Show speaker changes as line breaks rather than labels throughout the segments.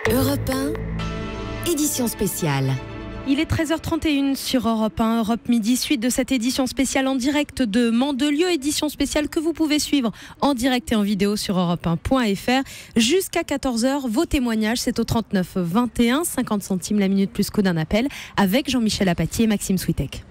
Europe 1, édition spéciale.
Il est 13h31 sur Europe 1, Europe Midi, suite de cette édition spéciale en direct de Mandelieu, édition spéciale que vous pouvez suivre en direct et en vidéo sur europe1.fr. Jusqu'à 14h, vos témoignages, c'est au 39 21, 50 centimes la minute plus coût d'un appel, avec Jean-Michel Apathy et Maxime Switek.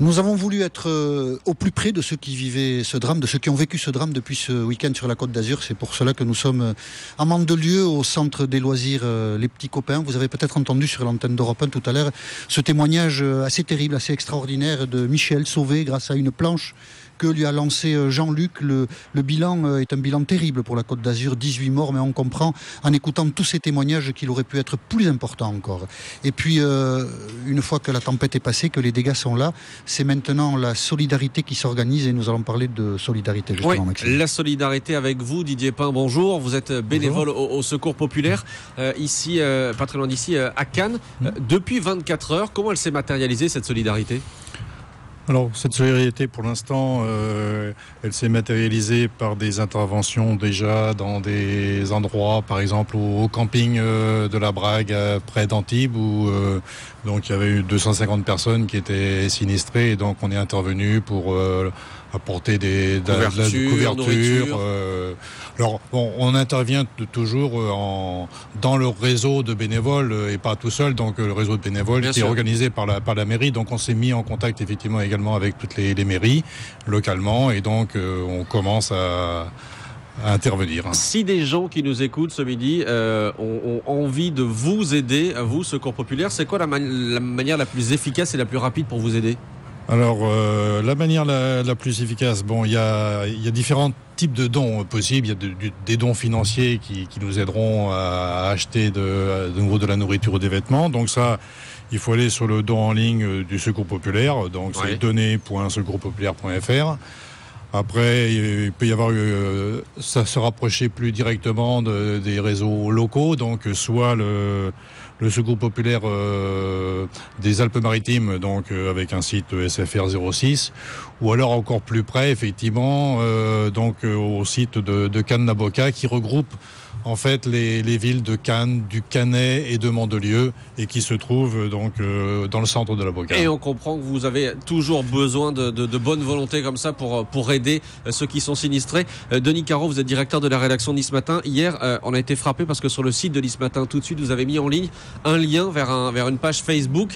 Nous avons voulu être au plus près de ceux qui vivaient ce drame, de ceux qui ont vécu ce drame depuis ce week-end sur la Côte d'Azur. C'est pour cela que nous sommes à Mandelieu, au centre des loisirs Les Petits Copains. Vous avez peut-être entendu sur l'antenne d'Europe 1 tout à l'heure ce témoignage assez terrible, assez extraordinaire de Michel, sauvé grâce à une planche que lui a lancé Jean-Luc. Le bilan est un bilan terrible pour la Côte d'Azur, 18 morts, mais on comprend en écoutant tous ces témoignages qu'il aurait pu être plus important encore. Et puis, une fois que la tempête est passée, que les dégâts sont là, c'est maintenant la solidarité qui s'organise et nous allons parler de solidarité justement,
oui,
Maxime.
La solidarité avec vous, Didier Pain, bonjour. Vous êtes bénévole au Secours Populaire, ici, pas très loin d'ici, à Cannes. Depuis 24 heures, comment elle s'est matérialisée, cette solidarité ?
Alors, cette solidarité, pour l'instant, elle s'est matérialisée par des interventions déjà dans des endroits, par exemple au camping de la Brague, près d'Antibes, où donc il y avait eu 250 personnes qui étaient sinistrées, et donc on est intervenu pour apporter de la couverture. Alors, bon, on intervient toujours dans le réseau de bénévoles et pas tout seul, donc le réseau de bénévoles Bien qui sûr. Est organisé par la mairie. Donc, on s'est mis en contact effectivement également avec toutes les mairies localement, et donc on commence à intervenir.
Si des gens qui nous écoutent ce midi ont envie de vous aider, vous, Secours Populaire, c'est quoi la manière la plus efficace et la plus rapide pour vous aider ?
Alors, la manière la plus efficace, bon, il y a différents types de dons possibles. Il y a des dons financiers qui nous aideront à acheter de nouveau de la nourriture ou des vêtements. Donc ça, il faut aller sur le don en ligne du Secours Populaire. Donc c'est donner.secourspopulaire.fr. Après, il peut y avoir ça se rapprocher plus directement des réseaux locaux. Donc soit le Secours Populaire des Alpes-Maritimes, donc avec un site SFR 06, ou alors encore plus près, effectivement, donc au site de Cannes-la-Boca, qui regroupe en fait les villes de Cannes, du Cannet et de Mandelieu, et qui se trouvent donc dans le centre de la Boca.
Et on comprend que vous avez toujours besoin de bonne volonté comme ça pour aider ceux qui sont sinistrés. Denis Caro, vous êtes directeur de la rédaction de Nice Matin. Hier, on a été frappé parce que sur le site de Nice Matin, tout de suite, vous avez mis en ligne un lien vers une page Facebook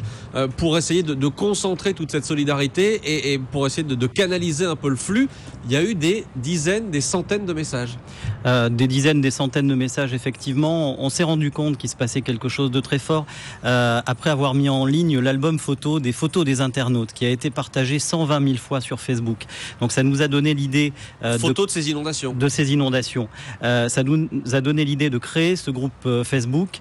pour essayer de concentrer toute cette solidarité et pour essayer de canaliser un peu le flux. Il y a eu des dizaines, des centaines de messages.
Des dizaines, des centaines de messages, effectivement. On s'est rendu compte qu'il se passait quelque chose de très fort après avoir mis en ligne l'album photo des internautes, qui a été partagé 120 000 fois sur Facebook. Donc ça nous a donné l'idée
de ces inondations.
Ça nous a donné l'idée de créer ce groupe Facebook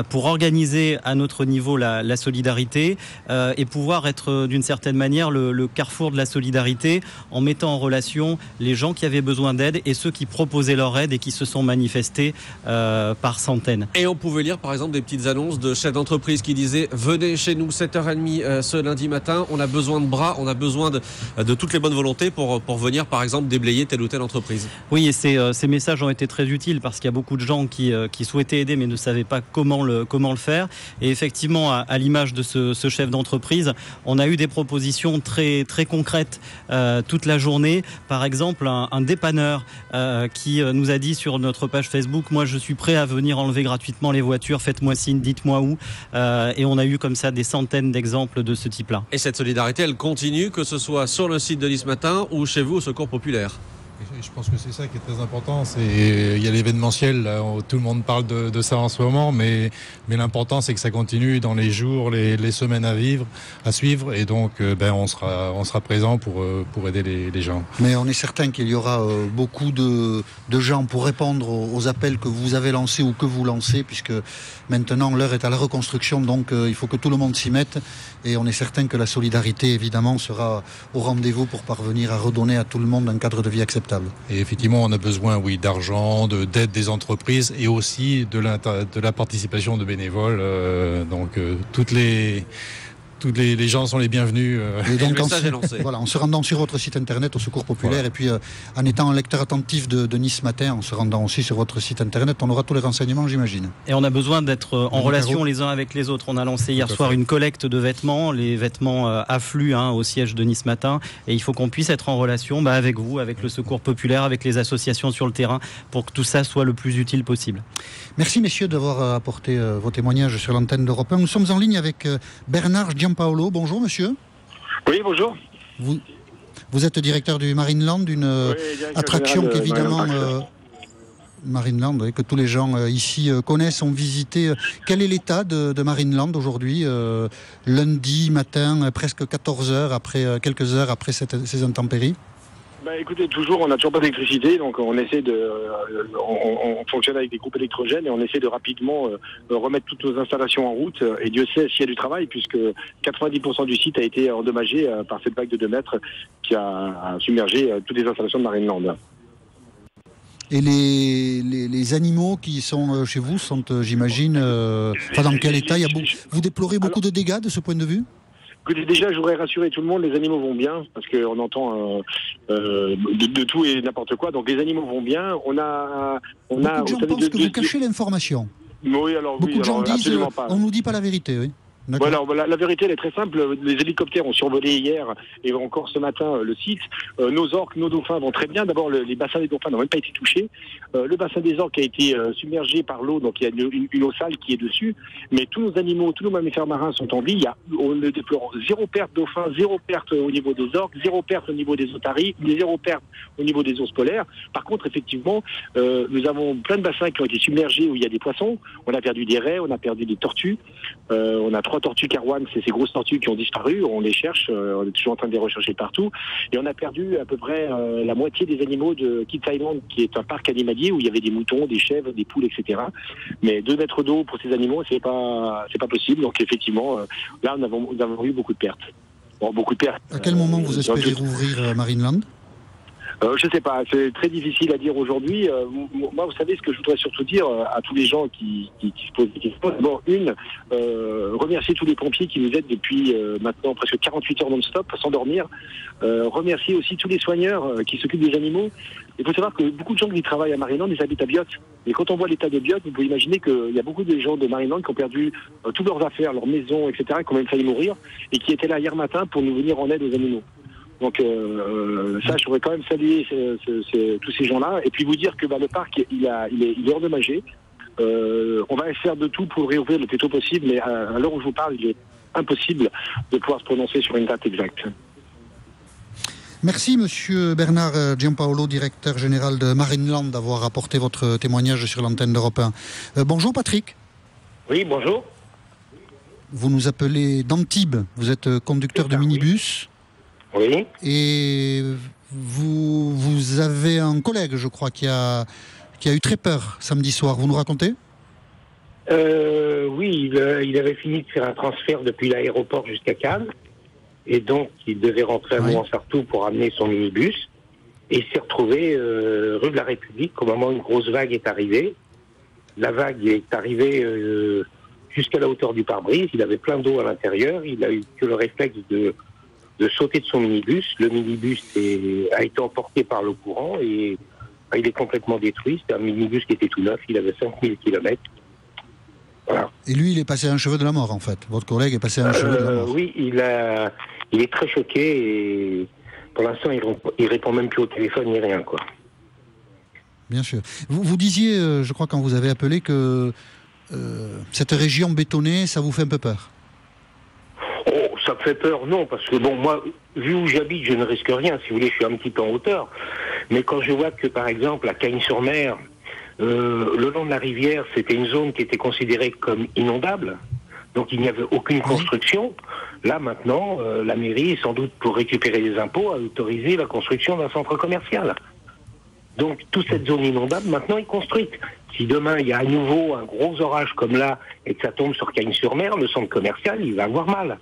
pour organiser à notre niveau la solidarité et pouvoir être d'une certaine manière le carrefour de la solidarité, en mettant en relation les gens qui avaient besoin d'aide et ceux qui proposaient leur aide et qui se sont manifestés par centaines.
Et on pouvait lire par exemple des petites annonces de chefs d'entreprise qui disaient « Venez chez nous 7h30 ce lundi matin, on a besoin de bras, on a besoin de toutes les bonnes volontés pour venir par exemple déblayer telle ou telle entreprise. »
Oui, et ces messages ont été très utiles parce qu'il y a beaucoup de gens qui souhaitaient aider mais ne savaient pas comment le faire. Et effectivement, à l'image de ce chef d'entreprise, on a eu des propositions très, très concrètes toute la journée. Par exemple, un dépanneur qui nous a dit sur notre page Facebook « Moi, je suis prêt à venir enlever gratuitement les voitures, faites-moi signe, dites-moi où ». Et on a eu comme ça des centaines d'exemples de ce type-là.
Et cette solidarité, elle continue, que ce soit sur le site de Nice Matin ou chez vous au Secours Populaire.
Je pense que c'est ça qui est très important. Il y a l'événementiel, là, où tout le monde parle de ça en ce moment, mais l'important c'est que ça continue dans les jours, les semaines à suivre, et donc on sera présent pour aider les gens.
Mais on est certain qu'il y aura beaucoup de gens pour répondre aux appels que vous avez lancés ou que vous lancez, puisque maintenant l'heure est à la reconstruction, donc il faut que tout le monde s'y mette, et on est certain que la solidarité évidemment sera au rendez-vous pour parvenir à redonner à tout le monde un cadre de vie acceptable.
Et effectivement, on a besoin, d'argent, d'aide des entreprises et aussi de la participation de bénévoles. Donc toutes les Tous les gens sont les bienvenus.
Et donc,
le message est lancé.
Voilà, en se rendant sur votre site internet au Secours Populaire, et puis en étant un lecteur attentif de Nice Matin, en se rendant aussi sur votre site internet, on aura tous les renseignements, j'imagine.
Et on a besoin d'être en relation les uns avec les autres. On a lancé hier soir une collecte de vêtements. Les vêtements affluent au siège de Nice Matin. Et il faut qu'on puisse être en relation avec vous, avec le Secours Populaire, avec les associations sur le terrain, pour que tout ça soit le plus utile possible.
Merci messieurs d'avoir apporté vos témoignages sur l'antenne d'Europe 1. Nous sommes en ligne avec Bernard Giampaolo. Bonjour monsieur.
Oui, bonjour.
Vous êtes directeur du Marineland, une attraction qu'évidemment Marineland, que tous les gens ici connaissent, ont visité. Quel est l'état de Marineland aujourd'hui, lundi matin, presque 14 heures après, quelques heures après ces intempéries?
Écoutez, on n'a toujours pas d'électricité, donc on essaie on fonctionne avec des groupes électrogènes et on essaie de rapidement remettre toutes nos installations en route. Et Dieu sait s'il y a du travail, puisque 90% du site a été endommagé par cette vague de 2 mètres qui a submergé toutes les installations de Marineland.
Et les animaux qui sont chez vous sont, j'imagine, dans quel état? Vous déplorez beaucoup de dégâts de ce point de vue?
Écoutez, déjà, je voudrais rassurer tout le monde, les animaux vont bien, parce qu'on entend de tout et n'importe quoi. Donc les animaux vont bien.
Beaucoup de gens pensent que vous cachez l'information.
Oui, alors
beaucoup de gens disent, on nous dit pas la vérité, oui.
Voilà, la vérité elle est très simple. Les hélicoptères ont survolé hier et encore ce matin le site. Nos orques, nos dauphins vont très bien. D'abord, les bassins des dauphins n'ont même pas été touchés. Le bassin des orques a été submergé par l'eau, donc il y a une eau sale qui est dessus. Mais tous nos animaux, tous nos mammifères marins sont en vie. On ne déplore 0 perte dauphins, 0 perte au niveau des orques, 0 perte au niveau des otaries, 0 perte au niveau des ours polaires. Par contre, effectivement, nous avons plein de bassins qui ont été submergés où il y a des poissons. On a perdu des raies, on a perdu des tortues. On a 3 tortues Carwan, c'est ces grosses tortues qui ont disparu, on les cherche, on est toujours en train de les rechercher partout, et on a perdu à peu près la moitié des animaux de Kids Island, qui est un parc animalier où il y avait des moutons, des chèvres, des poules, etc. Mais 2 mètres d'eau pour ces animaux, c'est pas possible, donc effectivement, là nous avons eu beaucoup de pertes. Beaucoup de pertes.
À quel moment vous espérez rouvrir Marineland?
Je sais pas, c'est très difficile à dire aujourd'hui. Moi, vous savez, ce que je voudrais surtout dire à tous les gens qui se posent des questions. Bon, remercier tous les pompiers qui nous aident depuis maintenant presque 48 heures non-stop, sans dormir. Remercier aussi tous les soigneurs qui s'occupent des animaux. Il faut savoir que beaucoup de gens qui travaillent à Marineland, ils habitent à Biot. Et quand on voit l'état de Biot, vous pouvez imaginer qu'il y a beaucoup de gens de Marineland qui ont perdu toutes leurs affaires, leurs maisons, etc., qui ont même failli mourir, et qui étaient là hier matin pour nous venir en aide aux animaux. Donc ça, je voudrais quand même saluer tous ces gens-là, et puis vous dire que le parc, il est endommagé. On va faire de tout pour le réouvrir le plus tôt possible, mais à l'heure où je vous parle, il est impossible de pouvoir se prononcer sur une date exacte.
Merci monsieur Bernard Giampaolo, directeur général de Marineland, d'avoir apporté votre témoignage sur l'antenne d'Europe 1. Bonjour Patrick.
Oui, bonjour.
Vous nous appelez d'Antibes, vous êtes conducteur de minibus.
Oui.
Et vous avez un collègue, je crois, qui a eu très peur samedi soir. Vous nous racontez?
Oui, il avait fini de faire un transfert depuis l'aéroport jusqu'à Cannes. Et donc, il devait rentrer à Mouansartou pour amener son minibus. Et il s'est retrouvé rue de la République au moment où une grosse vague est arrivée. La vague est arrivée jusqu'à la hauteur du pare-brise. Il avait plein d'eau à l'intérieur. Il a eu que le réflexe de sauter de son minibus. Le minibus a été emporté par le courant et il est complètement détruit. C'est un minibus qui était tout neuf. Il avait 5000 km. Voilà.
Et lui, il est passé à un cheveu de la mort, en fait. Votre collègue est passé à un cheveu de la mort.
Oui, il est très choqué et pour l'instant, il répond même plus au téléphone ni rien, quoi.
Bien sûr. Vous disiez, je crois, quand vous avez appelé, que cette région bétonnée, ça vous fait un peu peur?
Oh, ça me fait peur, non, parce que bon, moi, vu où j'habite, je ne risque rien. Si vous voulez, je suis un petit peu en hauteur. Mais quand je vois que, par exemple, à Cagnes-sur-Mer, le long de la rivière, c'était une zone qui était considérée comme inondable, donc il n'y avait aucune construction. Là, maintenant, la mairie, sans doute pour récupérer des impôts, a autorisé la construction d'un centre commercial. Donc, toute cette zone inondable, maintenant, est construite. Si demain, il y a à nouveau un gros orage comme là, et que ça tombe sur Cagnes-sur-Mer, le centre commercial, il va avoir mal.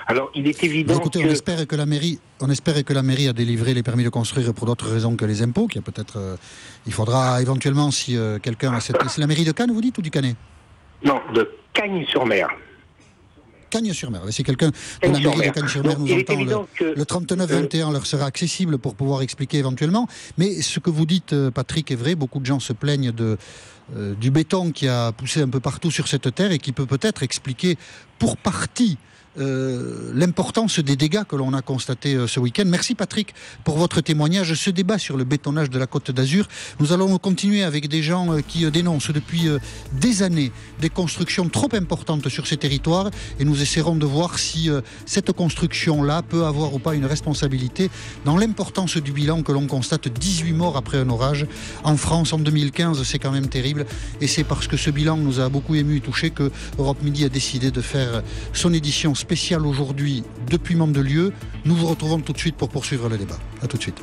Alors, il est évident
écoutez, on espère que la mairie a délivré les permis de construire pour d'autres raisons que les impôts, qu'il y a peut-être... il faudra éventuellement, si quelqu'un a cette... C'est la mairie de Cannes, vous dites, ou du Canet?
Non, de Cagnes-sur-Mer.
Cagnes-sur-Mer. Si quelqu'un de la mairie de Cagnes-sur-Mer nous entend, le 3921 leur sera accessible pour pouvoir expliquer éventuellement. Mais ce que vous dites, Patrick, est vrai. Beaucoup de gens se plaignent du béton qui a poussé un peu partout sur cette terre et qui peut-être expliquer pour partie l'importance des dégâts que l'on a constatés ce week-end. Merci Patrick pour votre témoignage. Ce débat sur le bétonnage de la Côte d'Azur, nous allons continuer avec des gens qui dénoncent depuis des années des constructions trop importantes sur ces territoires et nous essaierons de voir si cette construction-là peut avoir ou pas une responsabilité dans l'importance du bilan que l'on constate. 18 morts après un orage en France en 2015, c'est quand même terrible et c'est parce que ce bilan nous a beaucoup ému et touché que Europe Midi a décidé de faire son édition spéciale aujourd'hui depuis Mandelieu. Nous vous retrouvons tout de suite pour poursuivre le débat. À tout de suite.